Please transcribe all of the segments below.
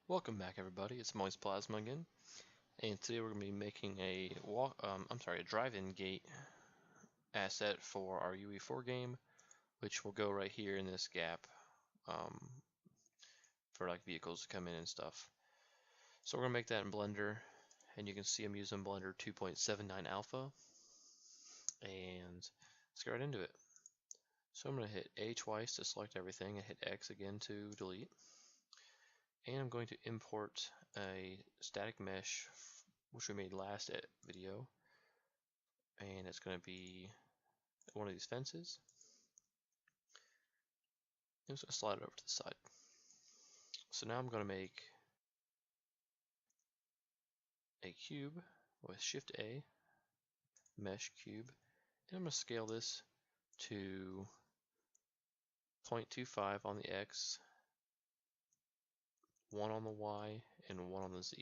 Welcome back, everybody. It's Moist Plasma again, and today we're going to be making a drive-in gate asset for our UE4 game, which will go right here in this gap for like vehicles to come in and stuff. So we're going to make that in Blender, and you can see I'm using Blender 2.79 Alpha, and let's get right into it. So I'm going to hit A twice to select everything, and hit X again to delete. And I'm going to import a static mesh which we made last video, and it's going to be one of these fences. I'm just going to slide it over to the side. So now I'm going to make a cube with Shift A, mesh cube, and I'm going to scale this to 0.25 on the X, 1 on the Y, and 1 on the Z.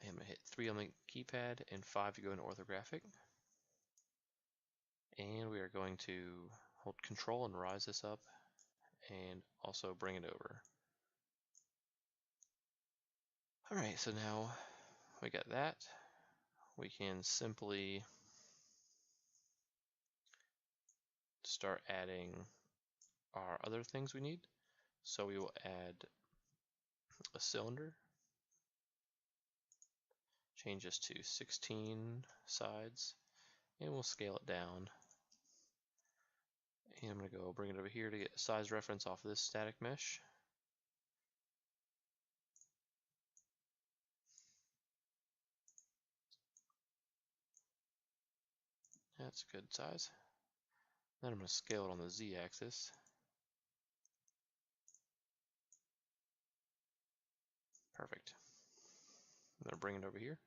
I'm going to hit 3 on the keypad and 5 to go into orthographic. And we are going to hold Control and rise this up, and also bring it over. Alright, so now we got that. We can simply start adding our other things we need. So we will add a cylinder, change this to 16 sides, and we'll scale it down. And I'm going to go bring it over here to get a size reference off of this static mesh. That's a good size. Then I'm going to scale it on the Z-axis. Perfect. I'm going to bring it over here.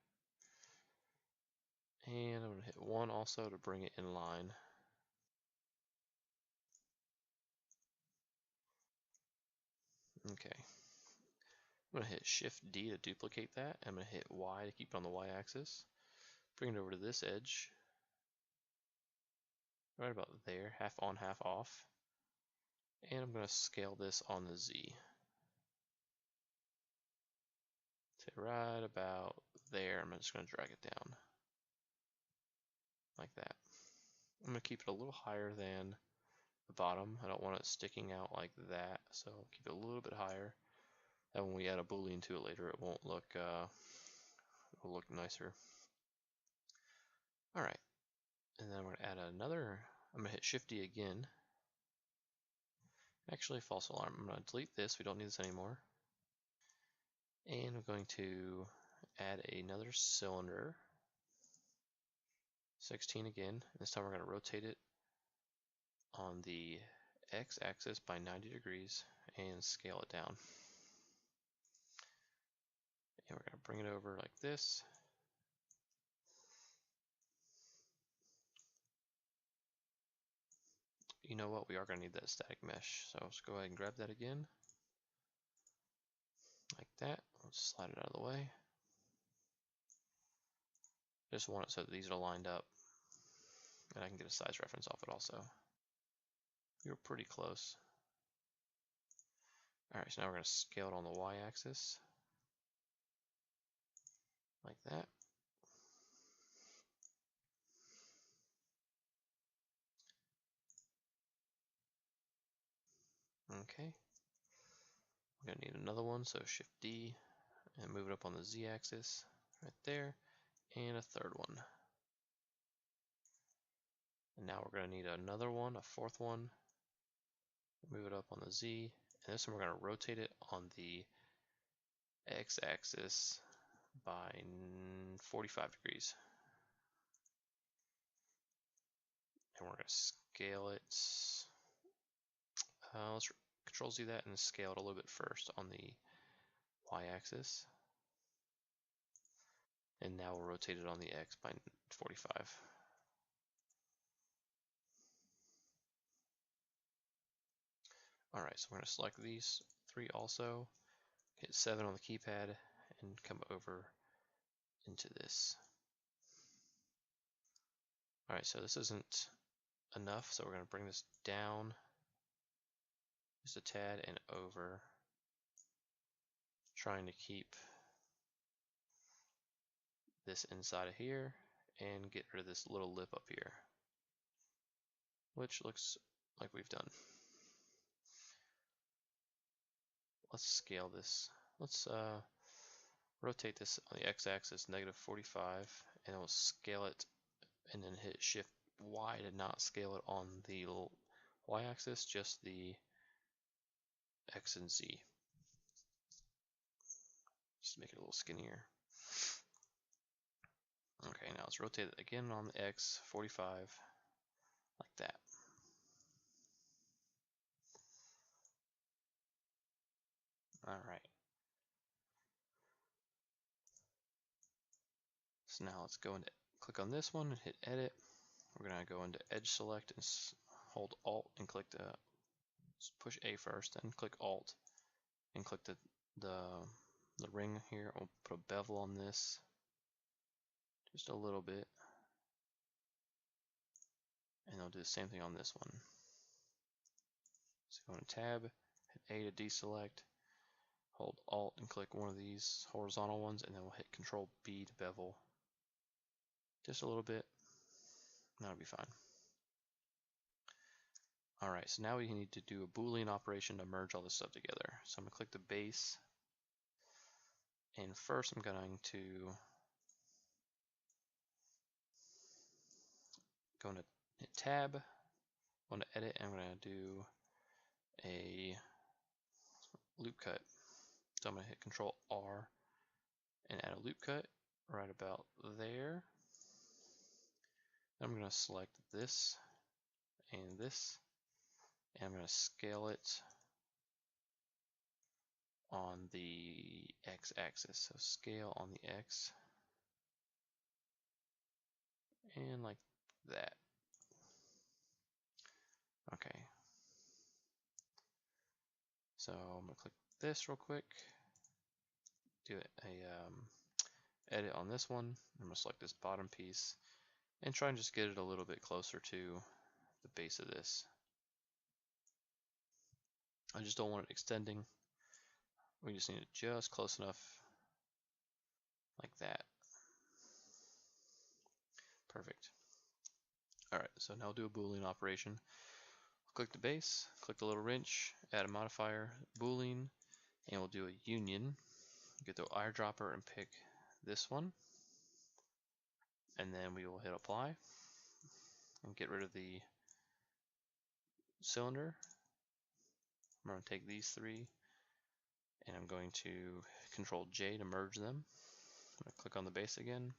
And I'm going to hit 1 also to bring it in line. Okay. I'm going to hit Shift D to duplicate that. I'm going to hit Y to keep it on the Y-axis. Bring it over to this edge. Right about there, half on, half off. And I'm going to scale this on the Z to right about there. I'm just going to drag it down like that. I'm going to keep it a little higher than the bottom. I don't want it sticking out like that, so I'll keep it a little bit higher. And when we add a boolean to it later, it won't look it'll look nicer. All right, and then I'm going to add another. I'm going to hit Shift D again. Actually, false alarm. I'm going to delete this. We don't need this anymore. And I'm going to add another cylinder. 16 again. This time we're going to rotate it on the x-axis by 90 degrees and scale it down. And we're going to bring it over like this. You know what? We are going to need that static mesh. So let's go ahead and grab that again. Like that. Let's slide it out of the way. Just want it so that these are lined up. And I can get a size reference off it also. We were pretty close. Alright, so now we're going to scale it on the y-axis. Like that. Okay. We're going to need another one, so Shift D and move it up on the z-axis right there, and a third one. And now we're going to need another one, a fourth one. Move it up on the z, and this one we're going to rotate it on the x-axis by 45 degrees. And we're going to scale it. Let's Control Z that and scale it a little bit first on the y-axis. And now we'll rotate it on the x by 45. Alright, so we're going to select these three also, hit 7 on the keypad, and come over into this. Alright, so this isn't enough, so we're going to bring this down just a tad and over. trying to keep this inside of here and get rid of this little lip up here, which looks like we've done. Let's scale this. Let's rotate this on the x-axis -45, and we'll scale it, and then hit Shift Y to not scale it on the y-axis, just the x and z. Just make it a little skinnier. Okay, now let's rotate it again on the x, 45, like that. Alright. So now let's go into, click on this one and hit edit. We're going to go into edge select and hold Alt and click push A first, then click Alt and click the ring here. We'll put a bevel on this, just a little bit. And I'll do the same thing on this one. So go into tab, hit A to deselect, hold Alt and click one of these horizontal ones, and then we'll hit Control B to bevel. Just a little bit. That'll be fine. Alright, so now we need to do a Boolean operation to merge all this stuff together. So I'm going to click the base, and first I'm going to go into hit tab, go into edit, and I'm going to do a loop cut. So I'm going to hit Control R and add a loop cut right about there. I'm going to select this and this, and I'm going to scale it on the x-axis. So scale on the x, and like that. Okay. So I'm going to click this real quick, do a edit on this one. I'm going to select this bottom piece and try and just get it a little bit closer to the base of this. I just don't want it extending. We just need it just close enough, like that. Perfect. Alright, so now we'll do a Boolean operation. Click the base, click the little wrench, add a modifier, Boolean, and we'll do a union. Get the eyedropper and pick this one, and then we will hit apply and get rid of the cylinder. I'm going to take these three, and I'm going to Control J to merge them. I'm going to click on the base again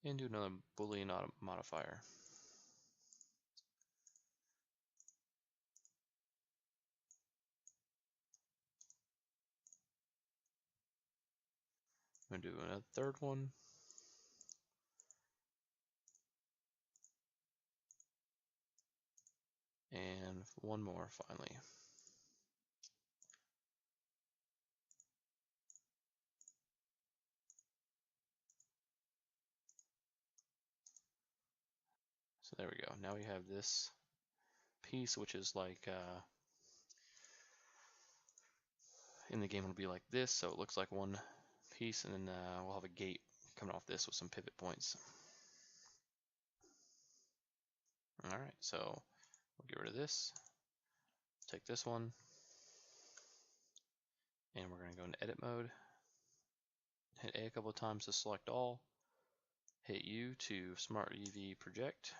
and do another Boolean modifier. I'm going to do another third one. And one more finally. So there we go. Now we have this piece, which is like in the game it'll be like this, so it looks like one piece, and then we'll have a gate coming off this with some pivot points. Alright, so we'll get rid of this, take this one, and we're going to go into edit mode, hit A a couple of times to select all, hit U to Smart UV project.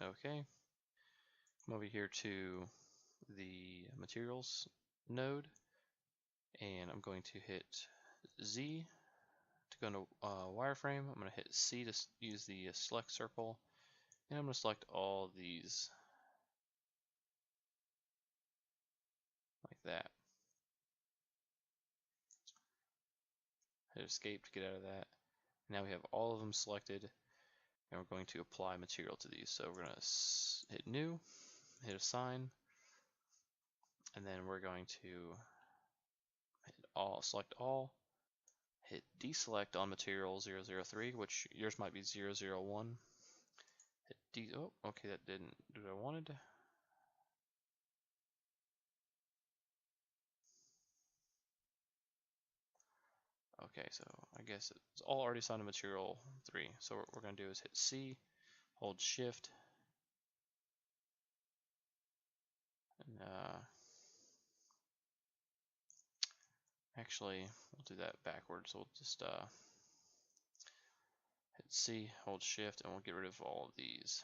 Okay, come over here to the materials node, and I'm going to hit Z to go into wireframe. I'm going to hit C to use the select circle, and I'm going to select all these like that. Hit escape to get out of that. Now we have all of them selected, and we're going to apply material to these. So we're going to hit new, hit assign, and then we're going to hit all, select all, hit deselect on material 003, which yours might be 001. Hit oh, okay, that didn't do what I wanted. Okay, so I guess it's all already assigned to material 3. So what we're going to do is hit C, hold shift, and actually we'll do that backwards. We'll just hit C, hold shift, and we'll get rid of all of these.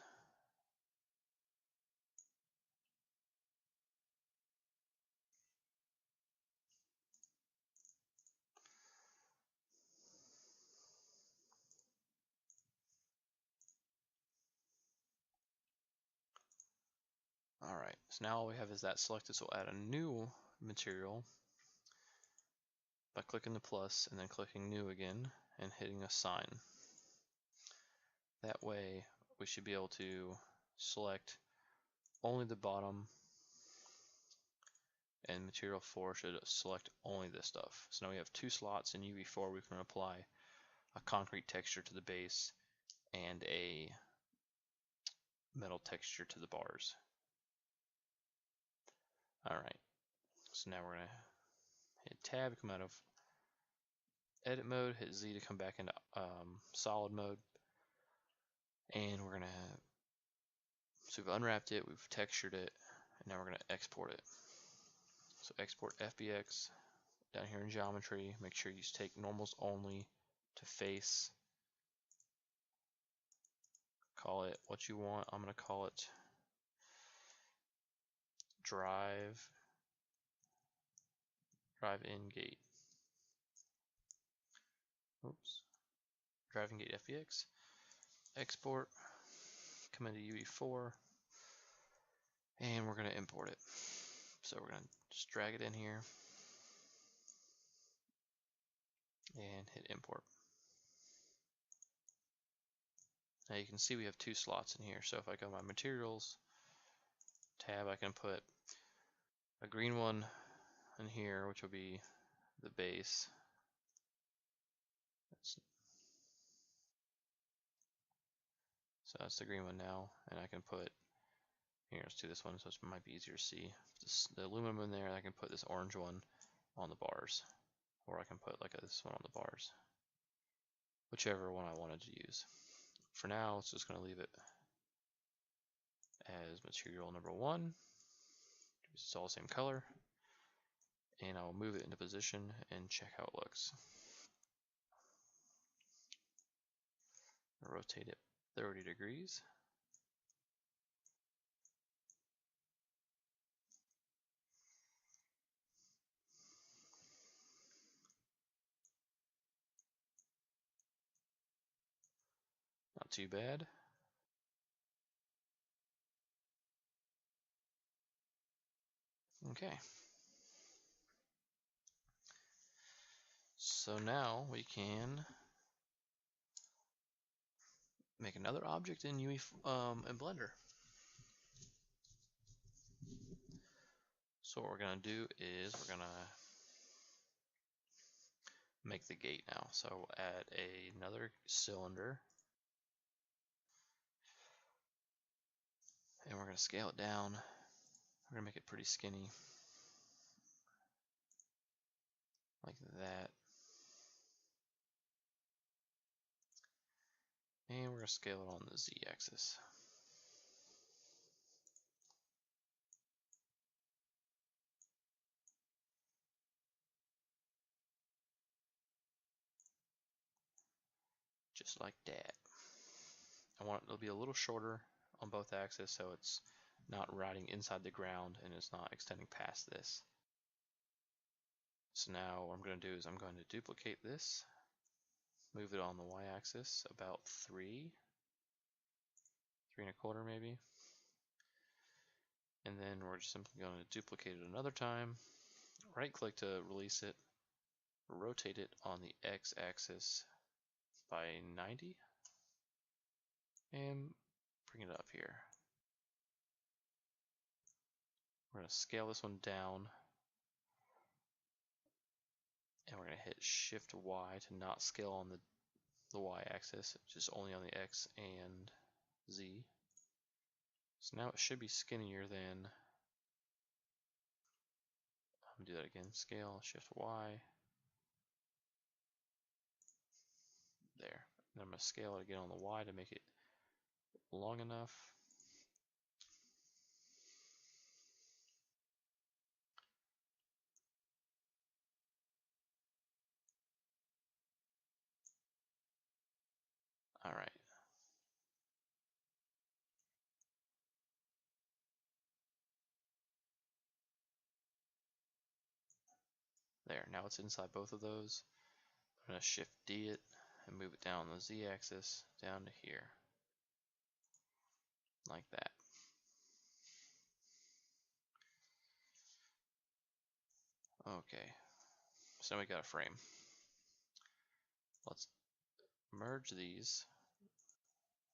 Alright, so now all we have is that selected, so we'll add a new material by clicking the plus and then clicking new again and hitting assign. That way we should be able to select only the bottom, and material 4 should select only this stuff. So now we have 2 slots in UV4. We can apply a concrete texture to the base and a metal texture to the bars. Alright, so now we're going to hit tab, come out of edit mode, hit Z to come back into solid mode, and we're going to, so we've unwrapped it, we've textured it, and now we're going to export it. So export FBX, down here in geometry, make sure you take normals only to face, call it what you want. I'm going to call it drive in gate. Oops. Drive in gate FBX. Export. Come into UV4. And we're going to import it. So we're going to just drag it in here. And hit import. Now you can see we have 2 slots in here. So if I go to my materials tab, I can put a green one in here, which will be the base. So that's the green one now, and I can put, here, let's do this one so it might be easier to see. The aluminum in there, I can put this orange one on the bars, or I can put like this one on the bars, whichever one I wanted to use. For now, it's just going to leave it as material number 1. It's all the same color, and I'll move it into position and check how it looks. Rotate it 30 degrees. Not too bad. Okay. So now we can make another object in in Blender. So what we're going to do is we're going to make the gate now. So we'll add another cylinder, and we're going to scale it down. We're going to make it pretty skinny, like that. And we're going to scale it on the Z-axis. Just like that. I want it to be a little shorter on both axes so it's not riding inside the ground and it's not extending past this. So now what I'm going to do is I'm going to duplicate this, move it on the y-axis about 3 3¼ maybe, and then we're just simply going to duplicate it another time, right click to release it, rotate it on the x-axis by 90, and bring it up here. We're going to scale this one down, and we're going to hit Shift Y to not scale on the y-axis, just only on the x and z. So now it should be skinnier than, I'm going to do that again, scale, Shift Y, And I'm going to scale it again on the Y to make it long enough. All right. There, now it's inside both of those. I'm going to Shift D it and move it down the Z axis down to here. Like that. Okay, so now we got a frame. Let's merge these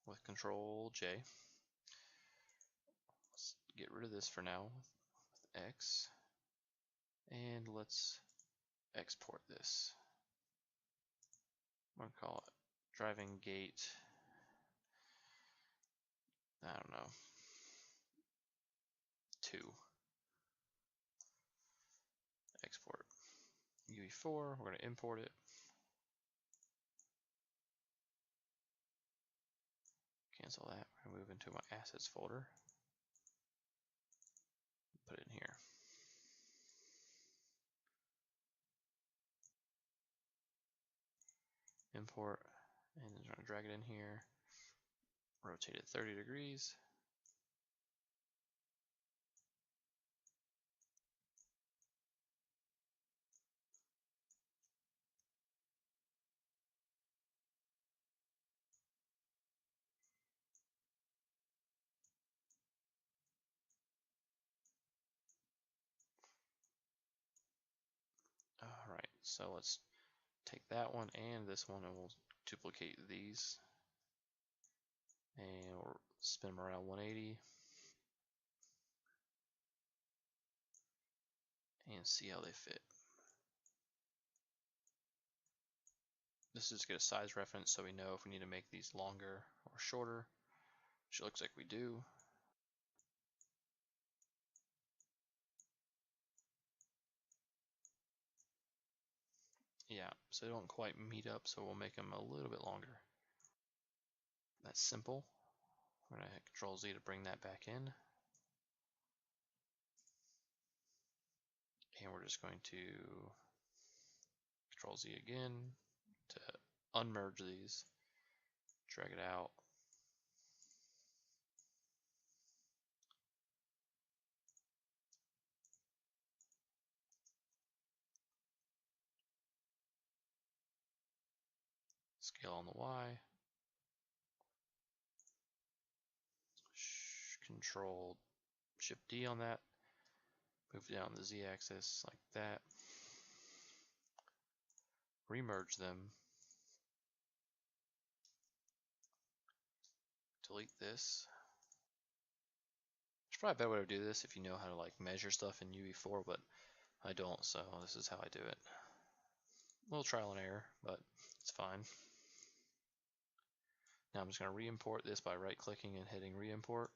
with Control J. Let's get rid of this for now with X. And let's export this. I'm going to call it driving gate, I don't know, 2. Export UE4, we're going to import it. Cancel that, we're going to move into my assets folder. Put it in here. Import, and then I'm going to drag it in here. Rotate it 30 degrees. Alright, so let's take that one and this one and we'll duplicate these. And we'll spin them around 180. And see how they fit. This is get a size reference so we know if we need to make these longer or shorter, which it looks like we do. Yeah, so they don't quite meet up, so we'll make them a little bit longer. That's simple. We're going to hit Control Z to bring that back in. And we're just going to Control Z again to unmerge these, drag it out. Scale on the Y. Control Shift D on that. Move down the Z axis like that. Remerge them. Delete this. There's probably a better way to do this if you know how to like measure stuff in UE4, but I don't, so this is how I do it. A little trial and error, but it's fine. Now I'm just going to re-import this by right-clicking and hitting re-import.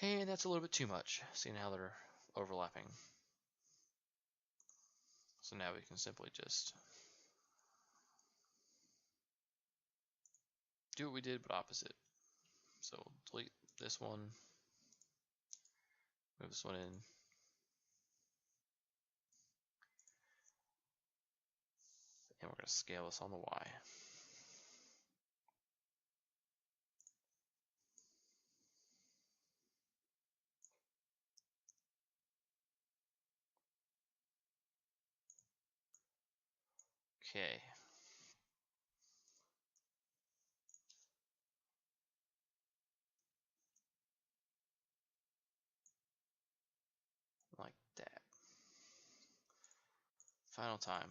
And that's a little bit too much, seeing how they're overlapping. So now we can simply just do what we did, but opposite. So delete this one, move this one in. And we're going to scale this on the Y. Okay. Like that. Final time.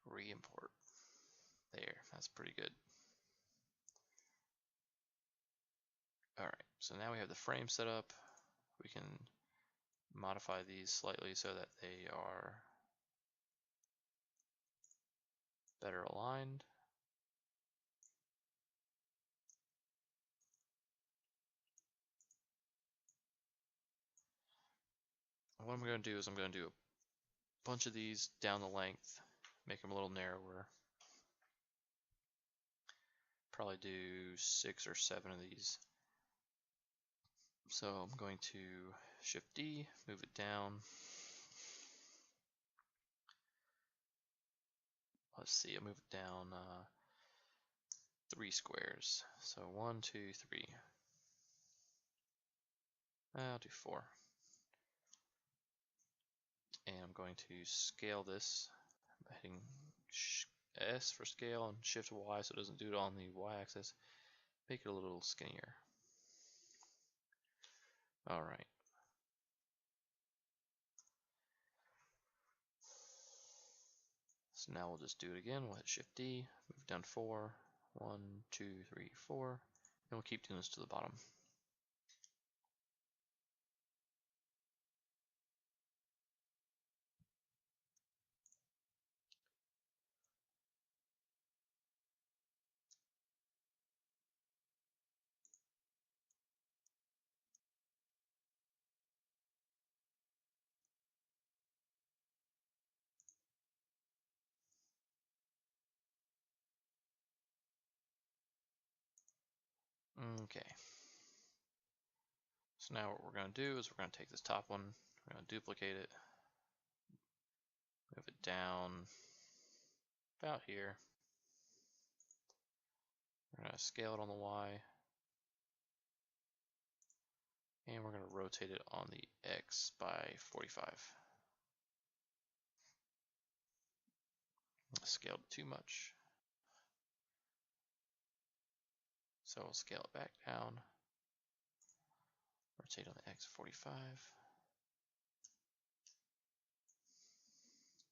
Re-import. There, that's pretty good. Alright, so now we have the frame set up. We can modify these slightly so that they are better aligned. what I'm going to do is I'm going to do a bunch of these down the length, make them a little narrower. Probably do 6 or 7 of these. So I'm going to Shift D, move it down. Let's see, I'll move it down 3 squares. So 1, 2, 3. I'll do 4. And I'm going to scale this, hitting S for scale and Shift Y so it doesn't do it on the Y axis. Make it a little skinnier. Alright. So now we'll just do it again. We'll hit Shift D, move down 4, 1, 2, 3, 4, and we'll keep doing this to the bottom. Okay. So now what we're going to do is we're going to take this top one, we're going to duplicate it, move it down about here. We're going to scale it on the Y, and we're going to rotate it on the X by 45. Scaled too much. So we'll scale it back down, rotate on the X 45.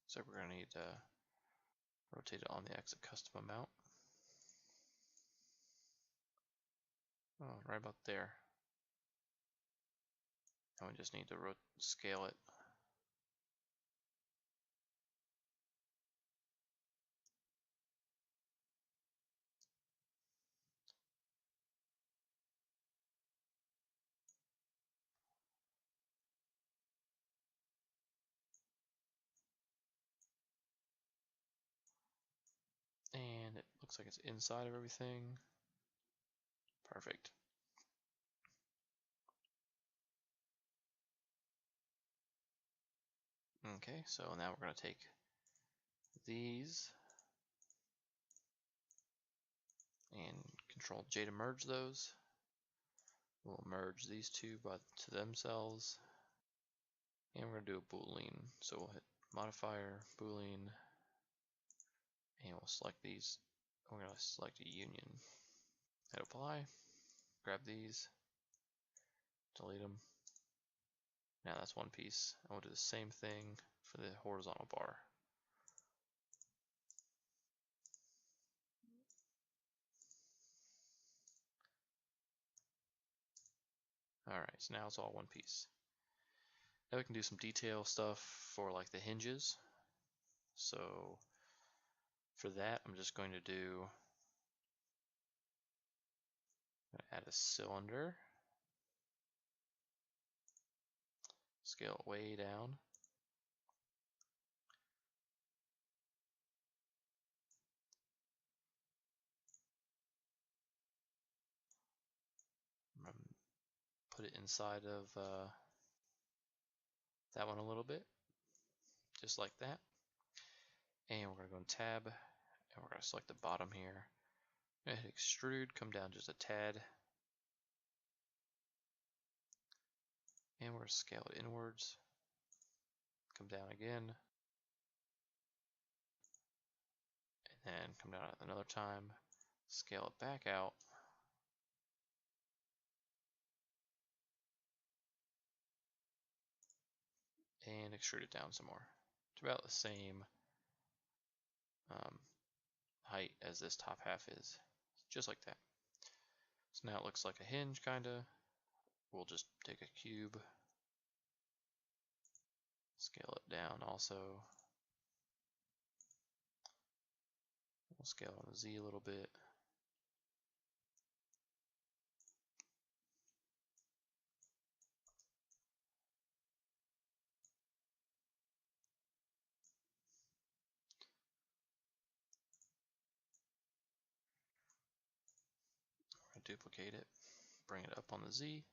So we're going to need to rotate it on the X a custom amount. Oh, right about there. And we just need to scale it. And it looks like it's inside of everything. Perfect. Okay, so now we're going to take these and Control J to merge those. We'll merge these two to themselves. And we're going to do a Boolean. So we'll hit modifier, Boolean, and we'll select these. We're going to select a union. Hit apply, grab these, delete them. Now that's one piece. And we'll do the same thing for the horizontal bar. Alright, so now it's all one piece. Now we can do some detail stuff for like the hinges. So for that, I'm just going to add a cylinder, scale it way down. Put it inside of that one a little bit, just like that. And we're going to go in tab, and we're going to select the bottom here. I'm going to hit extrude, come down just a tad. And we're going to scale it inwards. Come down again. And then come down another time. Scale it back out. And extrude it down some more to about the same height as this top half is. Just like that. So now it looks like a hinge, kinda. We'll just take a cube, scale it down also. We'll scale on the Z a little bit. duplicate it, bring it up on the Z,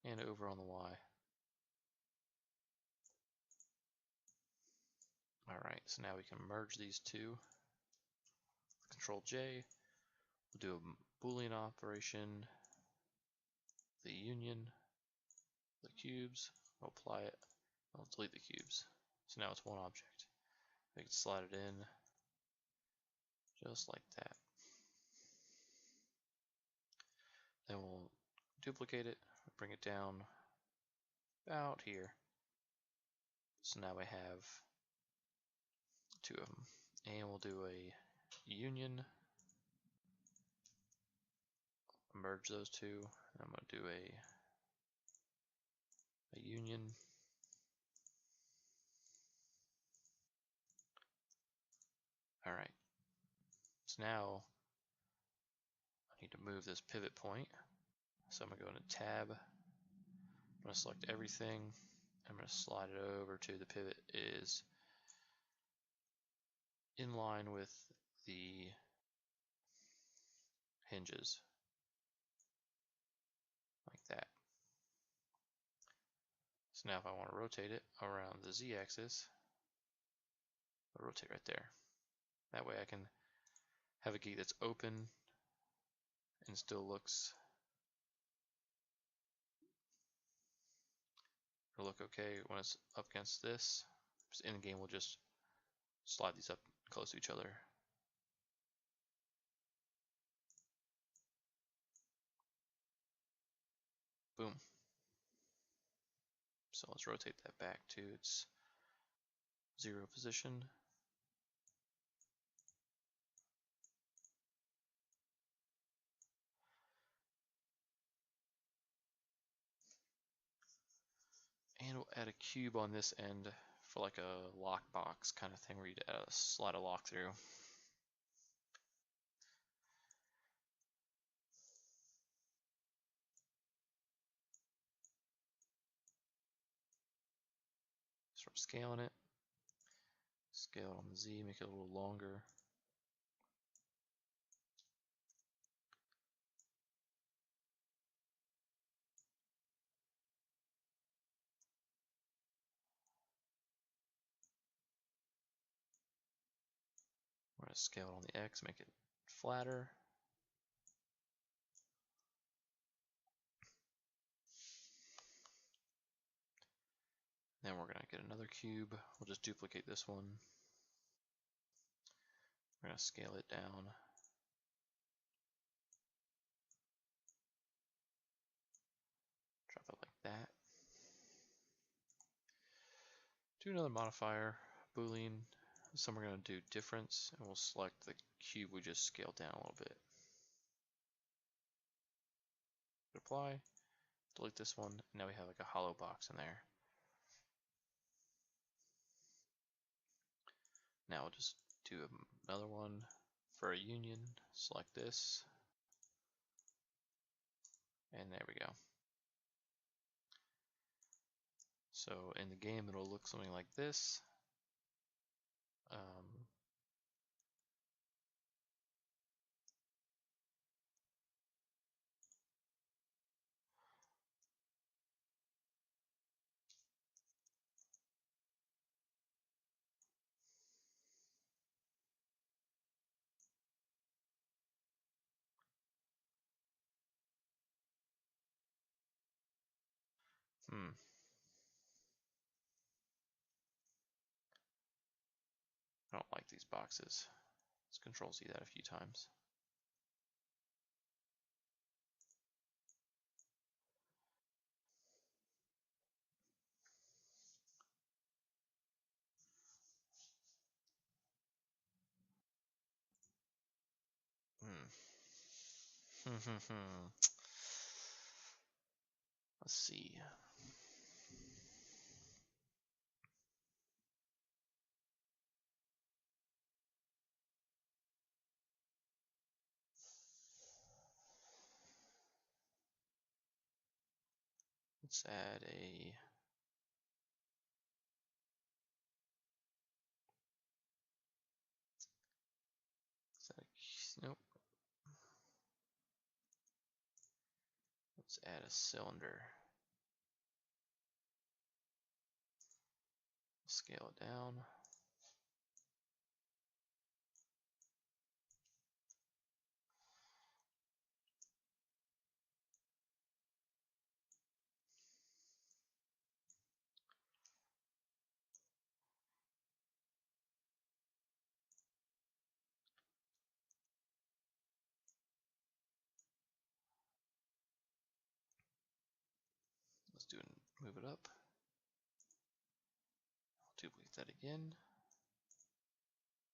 and over on the Y. Alright, so now we can merge these two. Control J, we'll do a Boolean operation, the union, the cubes, we'll apply it, I'll delete the cubes. So now it's one object. We can slide it in just like that. Then we'll duplicate it, bring it down about here. So now we have two of them. And we'll do a union, merge those two. I'm going to do a union. Alright, so now I need to move this pivot point. So I'm going to go into tab, I'm going to select everything, I'm going to slide it over to the pivot is in line with the hinges, like that. So now if I want to rotate it around the z-axis, I'll rotate right there. That way I can have a gate that's open and still looks it'll look okay when it's up against this. In the game, we'll just slide these up close to each other. Boom. So let's rotate that back to its 0 position. And we'll add a cube on this end for like a lockbox kind of thing where you'd slide a lock through. Start scaling it. Scale it on the Z, make it a little longer. We're going to scale it on the X, make it flatter. Then we're going to get another cube. We'll just duplicate this one. We're going to scale it down. Drop it like that. Do another modifier, Boolean. So we're going to do difference, and we'll select the cube we just scaled down a little bit. Apply, delete this one, and now we have like a hollow box in there. Now we'll just do another one for a union, select this, and there we go. So in the game it'll look something like this. I don't like these boxes. Let's Control Z that a few times. Let's see. Let's add a nope. add a cylinder. Scale it down. Let's do it, move it up. I'll duplicate that again.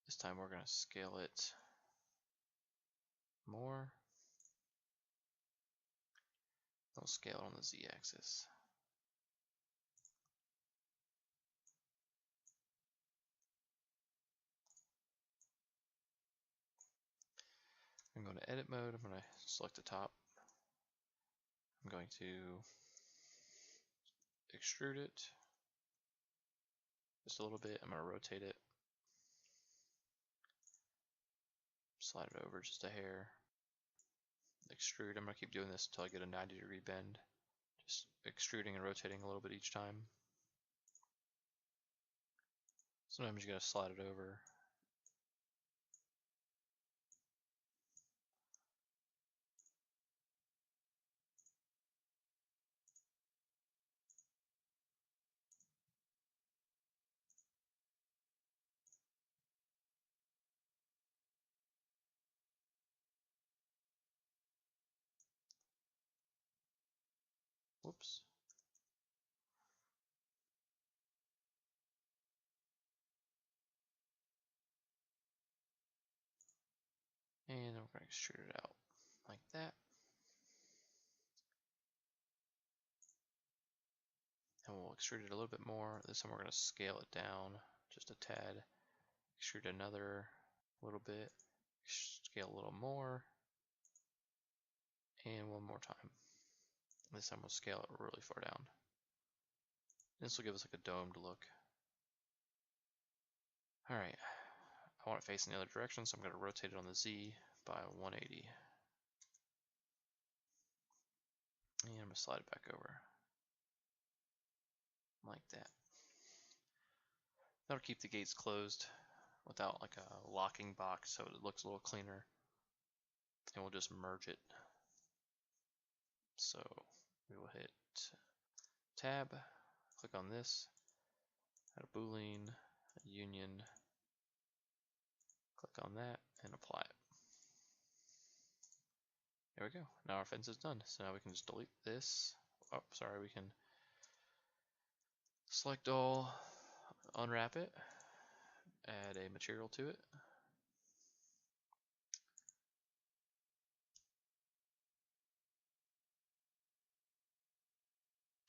This time we're going to scale it more. I'll scale it on the z-axis. I'm going to edit mode. I'm going to select the top. I'm going to extrude it just a little bit. I'm going to rotate it. Slide it over just a hair. Extrude. I'm going to keep doing this until I get a 90-degree bend. Just extruding and rotating a little bit each time. Sometimes you gotta slide it over. Whoops. And I'm gonna extrude it out like that. And we'll extrude it a little bit more. This time we're gonna scale it down just a tad. Extrude another little bit. Scale a little more. And one more time. This time we'll scale it really far down. This will give us like a domed look. Alright, I want it facing the other direction, so I'm going to rotate it on the Z by 180. And I'm going to slide it back over. Like that. That'll keep the gates closed without like a locking box, so it looks a little cleaner. And we'll just merge it. So we will hit tab, click on this, add a boolean, a union, click on that, and apply it. There we go. Now our fence is done. So now we can just delete this. Oh, sorry, we can select all, unwrap it, add a material to it.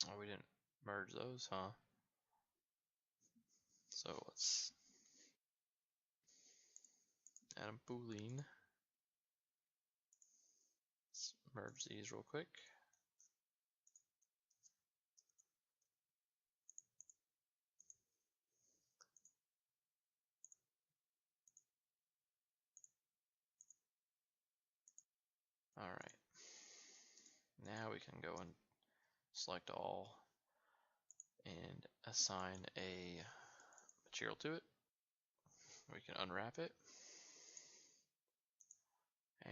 Oh, we didn't merge those, huh? So let's add a boolean. Let's merge these real quick. All right. Now we can go and select all and assign a material to it. We can unwrap it.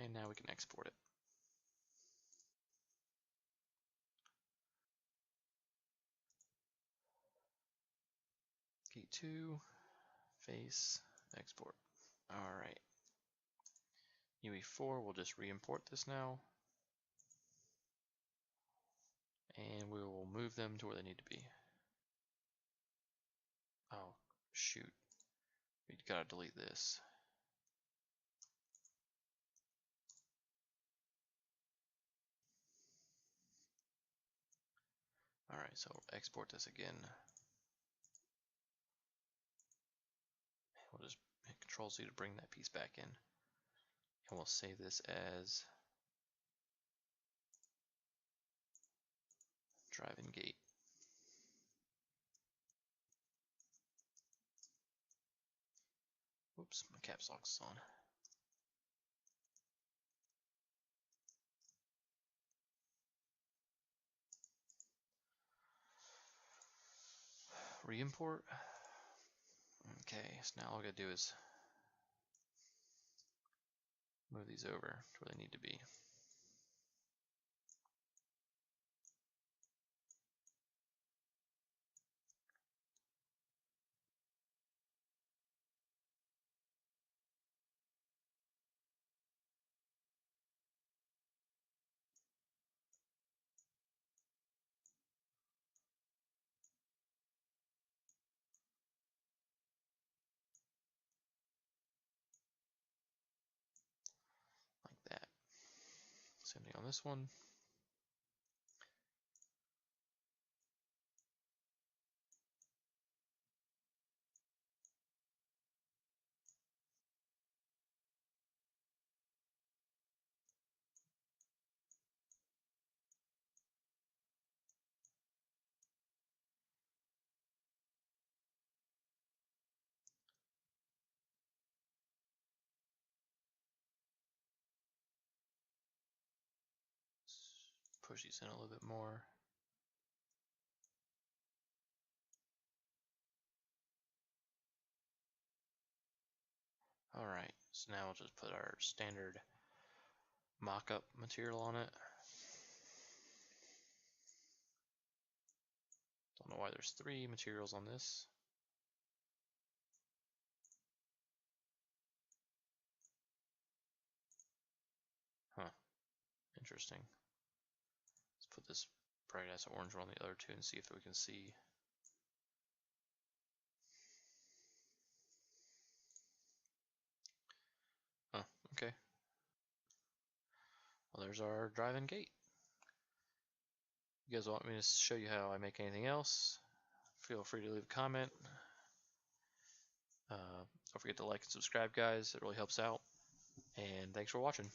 And now we can export it. Key 2, face, export. All right. UE4, we'll just re-import this now. And we will move them to where they need to be. Oh, shoot. We gotta delete this. All right, so export this again. We'll just hit Control-Z to bring that piece back in. And we'll save this as drive-in gate. Whoops, my caps lock's on. re-import. Okay, so now all I gotta do is move these over to where they need to be. Like that. Same thing on this one. Push these in a little bit more. Alright, so now we'll just put our standard mock-up material on it. Don't know why there's 3 materials on this. Huh, interesting. Let's put this bright ass orange one on the other 2 and see if we can see. Oh, okay. Well, there's our drive-in gate. You guys want me to show you how I make anything else? Feel free to leave a comment. Don't forget to like and subscribe, guys. It really helps out. And thanks for watching.